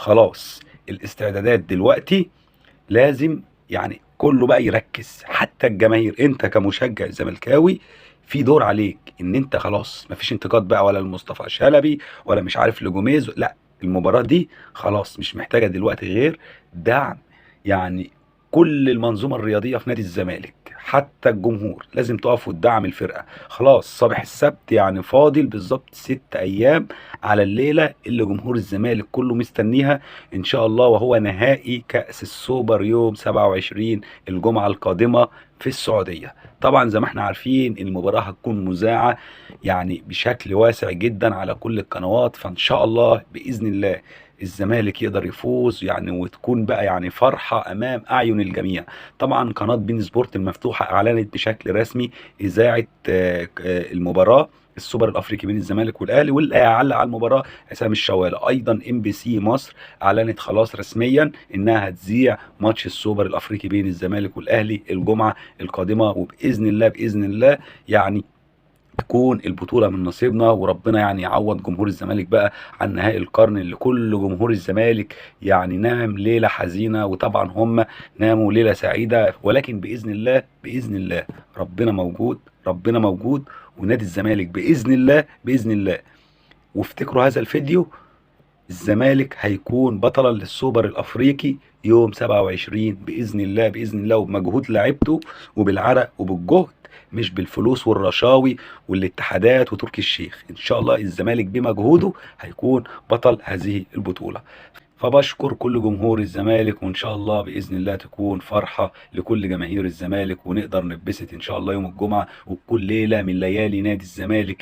خلاص الاستعدادات دلوقتي لازم يعني كله بقى يركز، حتى الجماهير. انت كمشجع زملكاوي في دور عليك ان انت خلاص مفيش انتقاد بقى، ولا لمصطفى شلبي ولا مش عارف لجوميز، لا، المباراة دي خلاص مش محتاجة دلوقتي غير دعم. يعني كل المنظومة الرياضية في نادي الزمالك حتى الجمهور لازم تقف وتدعم الفرقة. خلاص صباح السبت يعني فاضل بالظبط 6 أيام على الليلة اللي جمهور الزمالك كله مستنيها إن شاء الله، وهو نهائي كأس السوبر يوم 27 الجمعة القادمة في السعودية. طبعا زي ما احنا عارفين المباراة هتكون مذاعة يعني بشكل واسع جدا على كل القنوات، فإن شاء الله بإذن الله الزمالك يقدر يفوز يعني، وتكون بقى يعني فرحة أمام أعين الجميع. طبعا قناة بين سبورت المفتوحة أعلنت بشكل رسمي إذاعة المباراة السوبر الافريقي بين الزمالك والاهلي، واللي هيعلق على المباراه حسام الشوالي. ايضا ام بي سي مصر اعلنت خلاص رسميا انها هتذيع ماتش السوبر الافريقي بين الزمالك والاهلي الجمعه القادمه، وباذن الله باذن الله يعني تكون البطولة من نصيبنا، وربنا يعني يعوض جمهور الزمالك بقى عن نهائي القرن اللي كل جمهور الزمالك يعني نام ليلة حزينة، وطبعا هم ناموا ليلة سعيدة. ولكن بإذن الله بإذن الله ربنا موجود، ربنا موجود، ونادي الزمالك بإذن الله بإذن الله. وافتكروا هذا الفيديو، الزمالك هيكون بطلا للسوبر الافريقي يوم 27 باذن الله باذن الله، وبمجهود لعيبته وبالعرق وبالجهد، مش بالفلوس والرشاوي والاتحادات وتركي الشيخ. ان شاء الله الزمالك بمجهوده هيكون بطل هذه البطوله. فبشكر كل جمهور الزمالك، وان شاء الله باذن الله تكون فرحه لكل جماهير الزمالك، ونقدر نتبسط ان شاء الله يوم الجمعه وكل ليله من ليالي نادي الزمالك.